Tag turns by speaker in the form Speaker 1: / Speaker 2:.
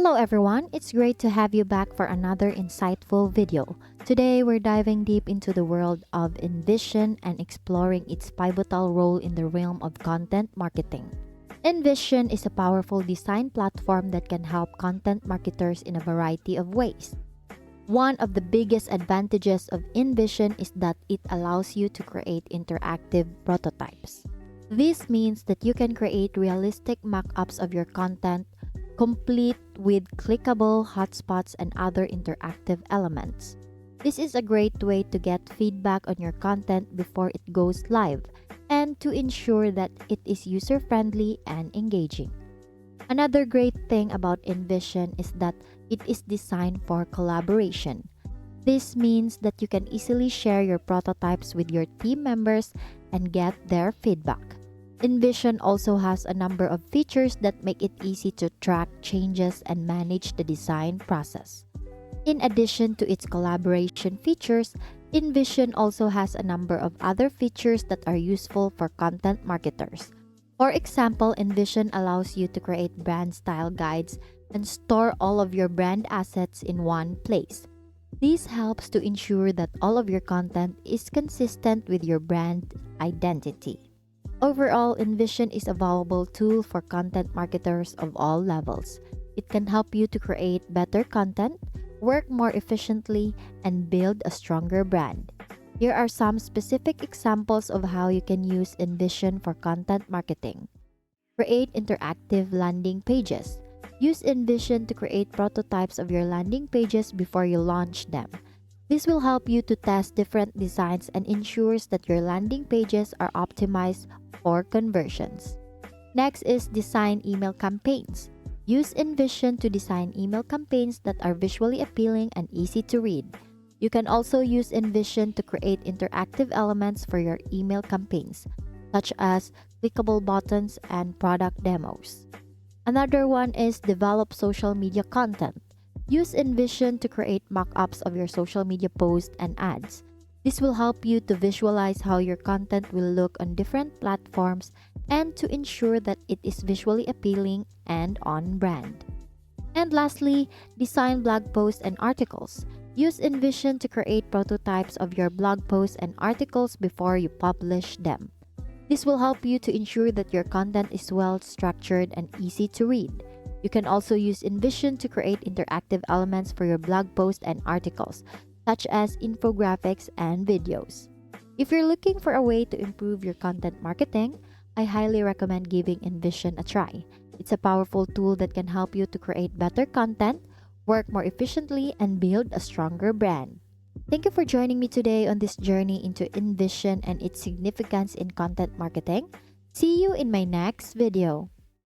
Speaker 1: Hello everyone, it's great to have you back for another insightful video. Today we're diving deep into the world of InVision and exploring its pivotal role in the realm of content marketing. InVision is a powerful design platform that can help content marketers in a variety of ways. One of the biggest advantages of InVision is that it allows you to create interactive prototypes. This means that you can create realistic mock-ups of your content, complete with clickable hotspots and other interactive elements. This is a great way to get feedback on your content before it goes live and to ensure that it is user-friendly and engaging. Another great thing about InVision is that it is designed for collaboration. This means that you can easily share your prototypes with your team members and get their feedback. InVision also has a number of features that make it easy to track changes and manage the design process. In addition to its collaboration features, InVision also has a number of other features that are useful for content marketers. For example, InVision allows you to create brand style guides and store all of your brand assets in one place. This helps to ensure that all of your content is consistent with your brand identity. Overall, InVision is a valuable tool for content marketers of all levels. It can help you to create better content, work more efficiently, and build a stronger brand. Here are some specific examples of how you can use InVision for content marketing. Create interactive landing pages. Use InVision to create prototypes of your landing pages before you launch them. This will help you to test different designs and ensures that your landing pages are optimized for conversions. Next is design email campaigns. Use InVision to design email campaigns that are visually appealing and easy to read. You can also use InVision to create interactive elements for your email campaigns, such as clickable buttons and product demos. Another one is develop social media content. Use InVision to create mock-ups of your social media posts and ads. This will help you to visualize how your content will look on different platforms and to ensure that it is visually appealing and on brand. And lastly, design blog posts and articles. Use InVision to create prototypes of your blog posts and articles before you publish them. This will help you to ensure that your content is well structured and easy to read. You can also use InVision to create interactive elements for your blog posts and articles, such as infographics and videos. If you're looking for a way to improve your content marketing, I highly recommend giving InVision a try. It's a powerful tool that can help you to create better content, work more efficiently, and build a stronger brand. Thank you for joining me today on this journey into InVision and its significance in content marketing. See you in my next video.